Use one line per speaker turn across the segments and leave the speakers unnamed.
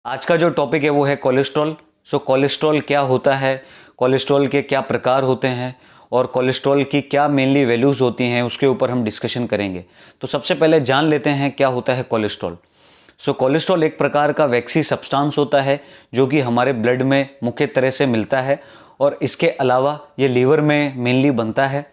आज का जो टॉपिक है वो है कोलेस्ट्रॉल। सो कोलेस्ट्रॉल क्या होता है, कोलेस्ट्रॉल के क्या प्रकार होते हैं और कोलेस्ट्रॉल की क्या मेनली वैल्यूज़ होती हैं, उसके ऊपर हम डिस्कशन करेंगे। तो सबसे पहले जान लेते हैं क्या होता है कोलेस्ट्रॉल। सो कोलेस्ट्रॉल एक प्रकार का वैक्सी सब्सटेंस होता है जो कि हमारे ब्लड में मुख्य तरह से मिलता है और इसके अलावा ये लीवर में मेनली बनता है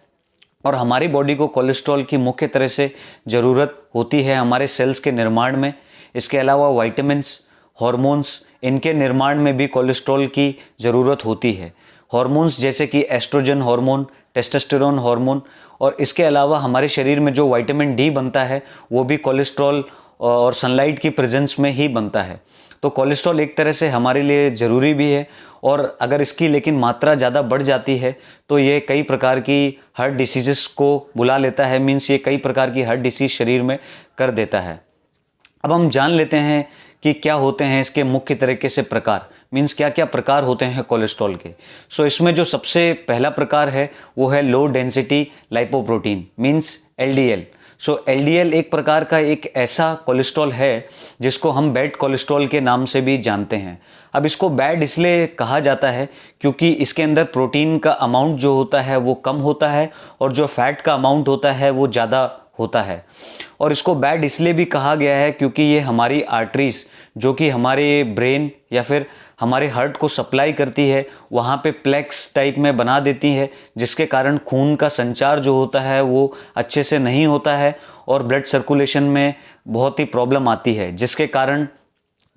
और हमारी बॉडी को कोलेस्ट्रॉल की मुख्य तरह से ज़रूरत होती है हमारे सेल्स के निर्माण में। इसके अलावा वाइटामिन्स, हॉर्मोन्स, इनके निर्माण में भी कोलेस्ट्रॉल की ज़रूरत होती है। हॉर्मोन्स जैसे कि एस्ट्रोजन हार्मोन, टेस्टोस्टेरोन हार्मोन, और इसके अलावा हमारे शरीर में जो विटामिन डी बनता है वो भी कोलेस्ट्रॉल और सनलाइट की प्रेजेंस में ही बनता है। तो कोलेस्ट्रॉल एक तरह से हमारे लिए ज़रूरी भी है और अगर इसकी लेकिन मात्रा ज़्यादा बढ़ जाती है तो ये कई प्रकार की हार्ट डिसीज़ेस को बुला लेता है। मीन्स ये कई प्रकार की हार्ट डिसीज़ शरीर में कर देता है। अब हम जान लेते हैं कि क्या होते हैं इसके मुख्य तरीके से प्रकार, मीन्स क्या क्या प्रकार होते हैं कोलेस्ट्रॉल के। सो इसमें जो सबसे पहला प्रकार है वो है low density lipoprotein, means LDL. So LDL एक प्रकार का एक ऐसा कोलेस्ट्रॉल है जिसको हम बैड कोलेस्ट्रॉल के नाम से भी जानते हैं। अब इसको बैड इसलिए कहा जाता है क्योंकि इसके अंदर प्रोटीन का अमाउंट जो होता है वो कम होता है और जो फैट का अमाउंट होता है वो ज़्यादा होता है। और इसको बैड इसलिए भी कहा गया है क्योंकि ये हमारी आर्टरीज जो कि हमारे ब्रेन या फिर हमारे हार्ट को सप्लाई करती है वहाँ पे प्लेक्स टाइप में बना देती है, जिसके कारण खून का संचार जो होता है वो अच्छे से नहीं होता है और ब्लड सर्कुलेशन में बहुत ही प्रॉब्लम आती है, जिसके कारण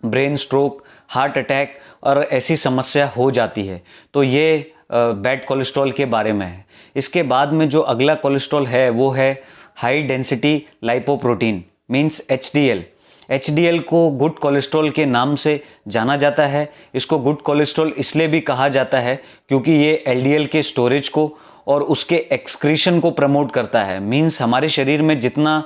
ब्रेन स्ट्रोक, हार्ट अटैक और ऐसी समस्या हो जाती है। तो ये बैड कोलेस्ट्रॉल के बारे में है। इसके बाद में जो अगला कोलेस्ट्रॉल है वो है high density lipoprotein, means HDL. HDL को गुड कोलेस्ट्रॉल के नाम से जाना जाता है। इसको गुड कोलेस्ट्रॉल इसलिए भी कहा जाता है क्योंकि ये एलडीएल के स्टोरेज को और उसके एक्सक्रीशन को प्रमोट करता है। मीन्स हमारे शरीर में जितना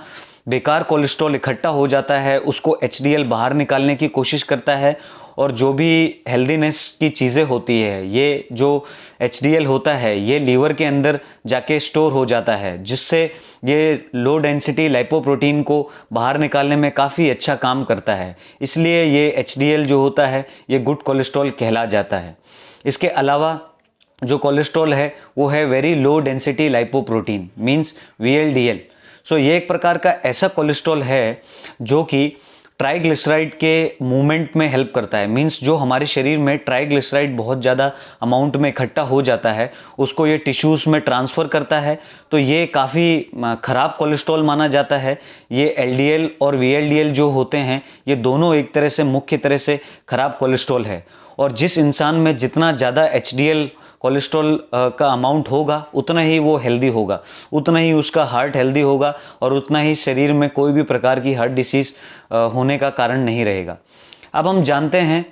बेकार कोलेस्ट्रॉल इकट्ठा हो जाता है उसको एचडीएल बाहर निकालने की कोशिश करता है और जो भी हेल्दीनेस की चीज़ें होती है, ये जो एचडीएल होता है ये लीवर के अंदर जाके स्टोर हो जाता है, जिससे ये लो डेंसिटी लाइपोप्रोटीन को बाहर निकालने में काफ़ी अच्छा काम करता है। इसलिए ये एचडीएल जो होता है ये गुड कोलेस्ट्रॉल कहला जाता है। इसके अलावा जो कोलेस्ट्रॉल है वो है very low density lipoprotein, means VLDL. So ये एक प्रकार का ऐसा कोलेस्ट्रॉल है जो कि ट्राइग्लिसराइड के मूवमेंट में हेल्प करता है। मींस जो हमारे शरीर में ट्राइग्लिसराइड बहुत ज़्यादा अमाउंट में इकट्ठा हो जाता है उसको ये टिश्यूज़ में ट्रांसफ़र करता है। तो ये काफ़ी ख़राब कोलेस्ट्रॉल माना जाता है। ये एलडीएल और वीएलडीएल जो होते हैं ये दोनों एक तरह से मुख्य तरह से ख़राब कोलेस्ट्रॉल है। और जिस इंसान में जितना ज़्यादा एचडीएल कोलेस्ट्रॉल का अमाउंट होगा उतना ही वो हेल्दी होगा, उतना ही उसका हार्ट हेल्दी होगा और उतना ही शरीर में कोई भी प्रकार की हार्ट डिसीज़ होने का कारण नहीं रहेगा। अब हम जानते हैं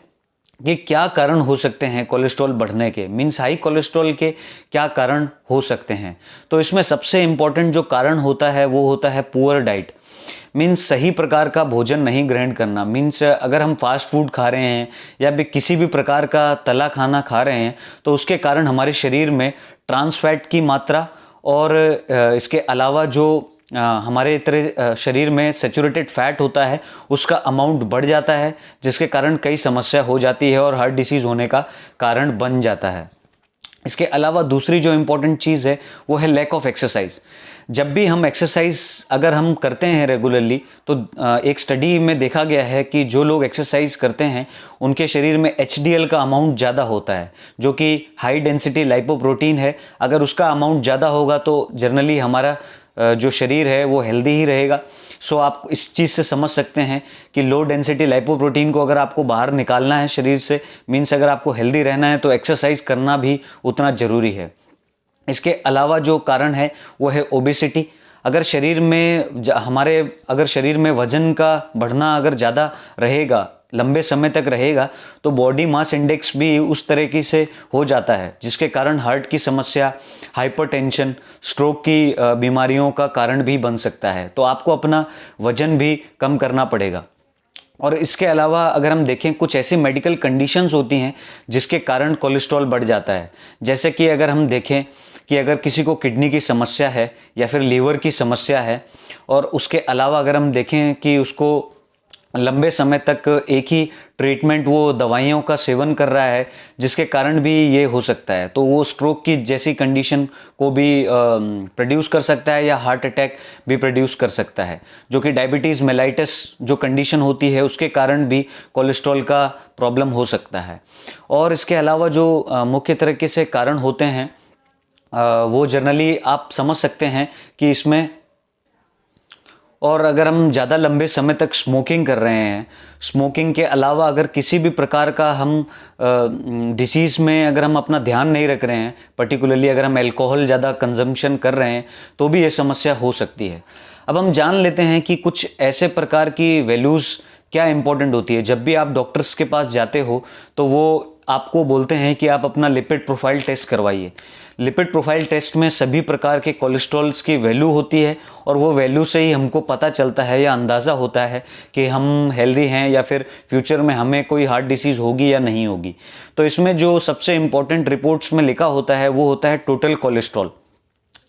कि क्या कारण हो सकते हैं कोलेस्ट्रॉल बढ़ने के, मीन्स हाई कोलेस्ट्रॉल के क्या कारण हो सकते हैं। तो इसमें सबसे इम्पॉर्टेंट जो कारण होता है वो होता है पुअर डाइट, मीन्स सही प्रकार का भोजन नहीं ग्रहण करना। मीन्स अगर हम फास्ट फूड खा रहे हैं या भी किसी भी प्रकार का तला खाना खा रहे हैं तो उसके कारण हमारे शरीर में ट्रांस फैट की मात्रा और इसके अलावा जो हमारे तरह शरीर में सैचुरेटेड फैट होता है उसका अमाउंट बढ़ जाता है, जिसके कारण कई समस्या हो जाती है और हार्ट डिसीज़ होने का कारण बन जाता है। इसके अलावा दूसरी जो इम्पोर्टेंट चीज़ है वो है लैक ऑफ एक्सरसाइज। जब भी हम एक्सरसाइज अगर हम करते हैं रेगुलरली तो एक स्टडी में देखा गया है कि जो लोग एक्सरसाइज करते हैं उनके शरीर में एचडीएल का अमाउंट ज़्यादा होता है जो कि हाई डेंसिटी लाइपोप्रोटीन है। अगर उसका अमाउंट ज़्यादा होगा तो जनरली हमारा जो शरीर है वो हेल्दी ही रहेगा। सो आप इस चीज़ से समझ सकते हैं कि लो डेंसिटी लाइपोप्रोटीन को अगर आपको बाहर निकालना है शरीर से, मीन्स अगर आपको हेल्दी रहना है तो एक्सरसाइज करना भी उतना ज़रूरी है। इसके अलावा जो कारण है वो है ओबेसिटी। अगर शरीर में वज़न का बढ़ना अगर ज़्यादा रहेगा, लंबे समय तक रहेगा, तो बॉडी मास इंडेक्स भी उस तरीके से हो जाता है जिसके कारण हार्ट की समस्या, हाइपरटेंशन, स्ट्रोक की बीमारियों का कारण भी बन सकता है। तो आपको अपना वज़न भी कम करना पड़ेगा। और इसके अलावा अगर हम देखें कुछ ऐसी मेडिकल कंडीशंस होती हैं जिसके कारण कोलेस्ट्रॉल बढ़ जाता है। जैसे कि अगर हम देखें कि अगर किसी को किडनी की समस्या है या फिर लीवर की समस्या है और उसके अलावा अगर हम देखें कि उसको लंबे समय तक एक ही ट्रीटमेंट, वो दवाइयों का सेवन कर रहा है, जिसके कारण भी ये हो सकता है। तो वो स्ट्रोक की जैसी कंडीशन को भी प्रोड्यूस कर सकता है या हार्ट अटैक भी प्रोड्यूस कर सकता है, जो कि डायबिटीज़ मेलाइटस जो कंडीशन होती है उसके कारण भी कोलेस्ट्रॉल का प्रॉब्लम हो सकता है। और इसके अलावा जो मुख्य तरीके से कारण होते हैं वो जनरली आप समझ सकते हैं कि इसमें, और अगर हम ज़्यादा लंबे समय तक स्मोकिंग कर रहे हैं, स्मोकिंग के अलावा अगर किसी भी प्रकार का हम डिसीज़ में अगर हम अपना ध्यान नहीं रख रहे हैं, पर्टिकुलरली अगर हम अल्कोहल ज़्यादा कंजम्पशन कर रहे हैं, तो भी ये समस्या हो सकती है। अब हम जान लेते हैं कि कुछ ऐसे प्रकार की वैल्यूज़ क्या इंपॉर्टेंट होती है। जब भी आप डॉक्टर्स के पास जाते हो तो वो आपको बोलते हैं कि आप अपना लिपिड प्रोफाइल टेस्ट करवाइए। लिपिड प्रोफाइल टेस्ट में सभी प्रकार के कोलेस्ट्रॉल्स की वैल्यू होती है, और वो वैल्यू से ही हमको पता चलता है या अंदाज़ा होता है कि हम हेल्दी हैं या फिर फ्यूचर में हमें कोई हार्ट डिसीज़ होगी या नहीं होगी। तो इसमें जो सबसे इम्पॉर्टेंट रिपोर्ट्स में लिखा होता है वो होता है टोटल कोलेस्ट्रॉल।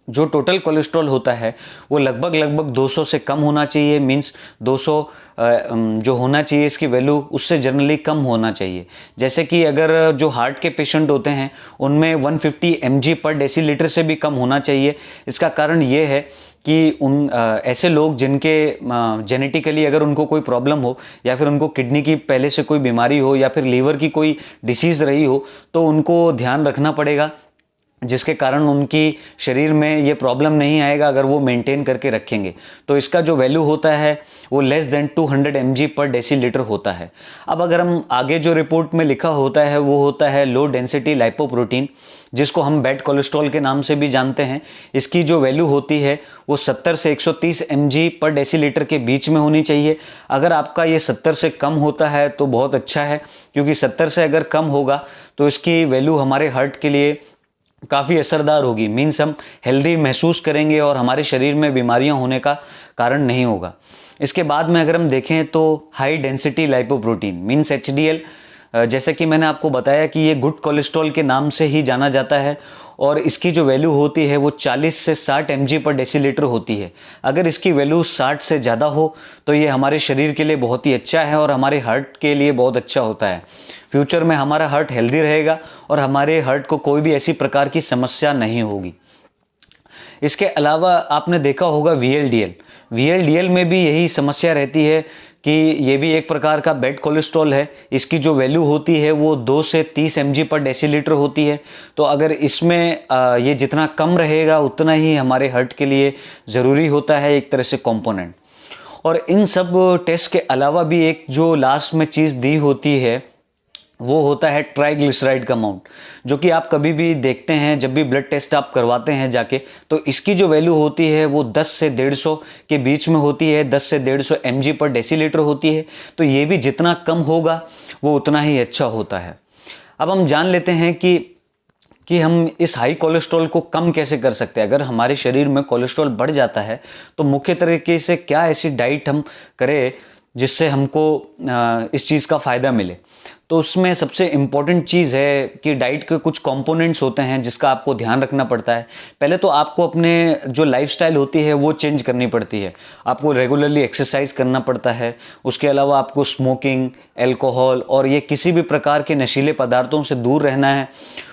जो टोटल कोलेस्ट्रॉल होता है वो लगभग 200 से कम होना चाहिए। मींस 200 जो होना चाहिए इसकी वैल्यू उससे जनरली कम होना चाहिए। जैसे कि अगर जो हार्ट के पेशेंट होते हैं उनमें 150 mg पर डेसीलीटर से भी कम होना चाहिए। इसका कारण ये है कि उन ऐसे लोग जिनके जेनेटिकली अगर उनको कोई प्रॉब्लम हो, या फिर उनको किडनी की पहले से कोई बीमारी हो, या फिर लीवर की कोई डिसीज़ रही हो, तो उनको ध्यान रखना पड़ेगा, जिसके कारण उनकी शरीर में ये प्रॉब्लम नहीं आएगा अगर वो मेंटेन करके रखेंगे। तो इसका जो वैल्यू होता है वो लेस देन 200 mg पर डेसीलीटर होता है। अब अगर हम आगे जो रिपोर्ट में लिखा होता है वो होता है लो डेंसिटी लाइपोप्रोटीन, जिसको हम बैड कोलेस्ट्रॉल के नाम से भी जानते हैं। इसकी जो वैल्यू होती है वो 70 से 130 mg पर डेसीलीटर के बीच में होनी चाहिए। अगर आपका ये 70 से कम होता है तो बहुत अच्छा है, क्योंकि 70 से अगर कम होगा तो इसकी वैल्यू हमारे हार्ट के लिए काफ़ी असरदार होगी। मीन्स हम हेल्दी महसूस करेंगे और हमारे शरीर में बीमारियां होने का कारण नहीं होगा। इसके बाद में अगर हम देखें तो high density lipoprotein means HDL, जैसे कि मैंने आपको बताया कि ये गुड कोलेस्ट्रॉल के नाम से ही जाना जाता है, और इसकी जो वैल्यू होती है वो 40 से 60 mg पर डेसीलीटर होती है। अगर इसकी वैल्यू 60 से ज़्यादा हो तो ये हमारे शरीर के लिए बहुत ही अच्छा है और हमारे हार्ट के लिए बहुत अच्छा होता है। फ्यूचर में हमारा हार्ट हेल्दी रहेगा और हमारे हार्ट को कोई भी ऐसी प्रकार की समस्या नहीं होगी। इसके अलावा आपने देखा होगा VLDL में भी यही समस्या रहती है कि ये भी एक प्रकार का बैड कोलेस्ट्रॉल है। इसकी जो वैल्यू होती है वो 2 से 30 mg पर डेसीलीटर होती है। तो अगर इसमें ये जितना कम रहेगा उतना ही हमारे हार्ट के लिए ज़रूरी होता है, एक तरह से कंपोनेंट। और इन सब टेस्ट के अलावा भी एक जो लास्ट में चीज़ दी होती है वो होता है ट्राइग्लिसराइड का अमाउंट, जो कि आप कभी भी देखते हैं जब भी ब्लड टेस्ट आप करवाते हैं जाके, तो इसकी जो वैल्यू होती है वो 10 से 150 के बीच में होती है। 10 से 150 mg पर डेसीलीटर होती है। तो ये भी जितना कम होगा वो उतना ही अच्छा होता है। अब हम जान लेते हैं कि हम इस हाई कोलेस्ट्रॉल को कम कैसे कर सकते हैं। अगर हमारे शरीर में कोलेस्ट्रॉल बढ़ जाता है तो मुख्य तरीके से क्या ऐसी डाइट हम करें जिससे हमको इस चीज़ का फ़ायदा मिले। तो उसमें सबसे इम्पॉर्टेंट चीज़ है कि डाइट के कुछ कंपोनेंट्स होते हैं जिसका आपको ध्यान रखना पड़ता है। पहले तो आपको अपने जो लाइफस्टाइल होती है वो चेंज करनी पड़ती है। आपको रेगुलरली एक्सरसाइज करना पड़ता है। उसके अलावा आपको स्मोकिंग, अल्कोहल और ये किसी भी प्रकार के नशीले पदार्थों से दूर रहना है,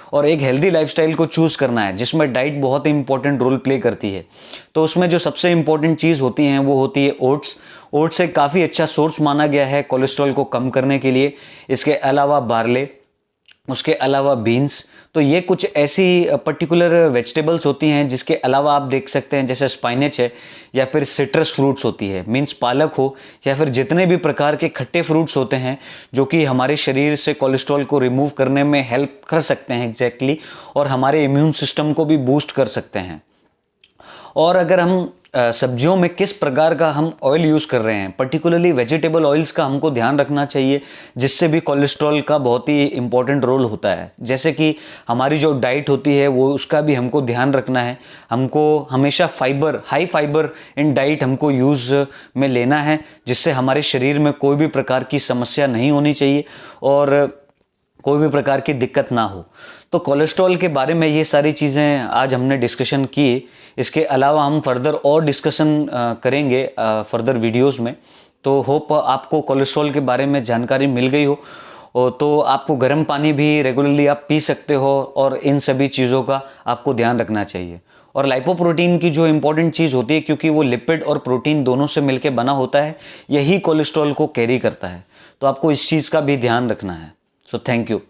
और एक हेल्दी लाइफस्टाइल को चूज़ करना है जिसमें डाइट बहुत ही इंपॉर्टेंट रोल प्ले करती है। तो उसमें जो सबसे इम्पॉर्टेंट चीज़ होती हैं वो होती है ओट्स। ओट्स एक काफ़ी अच्छा सोर्स माना गया है कोलेस्ट्रॉल को कम करने के लिए। इसके अलावा बार्ले, उसके अलावा बीन्स। तो ये कुछ ऐसी पर्टिकुलर वेजिटेबल्स होती हैं जिसके अलावा आप देख सकते हैं जैसे स्पाइनेच है, या फिर सिट्रस फ्रूट्स होती है, मीन्स पालक हो, या फिर जितने भी प्रकार के खट्टे फ्रूट्स होते हैं जो कि हमारे शरीर से कोलेस्ट्रॉल को रिमूव करने में हेल्प कर सकते हैं एग्जैक्टली, और हमारे इम्यून सिस्टम को भी बूस्ट कर सकते हैं। और अगर हम सब्जियों में किस प्रकार का हम ऑयल यूज़ कर रहे हैं, पर्टिकुलरली वेजिटेबल ऑयल्स का हमको ध्यान रखना चाहिए, जिससे भी कोलेस्ट्रॉल का बहुत ही इंपॉर्टेंट रोल होता है। जैसे कि हमारी जो डाइट होती है वो उसका भी हमको ध्यान रखना है। हमको हमेशा fibre, high fibre in diet हमको यूज़ में लेना है, जिससे हमारे शरीर में कोई भी प्रकार की समस्या नहीं होनी चाहिए और कोई भी प्रकार की दिक्कत ना हो। तो कोलेस्ट्रॉल के बारे में ये सारी चीज़ें आज हमने डिस्कशन की। इसके अलावा हम फर्दर और डिस्कशन करेंगे फर्दर वीडियोस में। तो होप आपको कोलेस्ट्रॉल के बारे में जानकारी मिल गई हो। तो आपको गर्म पानी भी रेगुलरली आप पी सकते हो और इन सभी चीज़ों का आपको ध्यान रखना चाहिए। और लाइपोप्रोटीन की जो इंपॉर्टेंट चीज़ होती है, क्योंकि वो लिपिड और प्रोटीन दोनों से मिलकर बना होता है, यही कोलेस्ट्रॉल को कैरी करता है। तो आपको इस चीज़ का भी ध्यान रखना है। So thank you.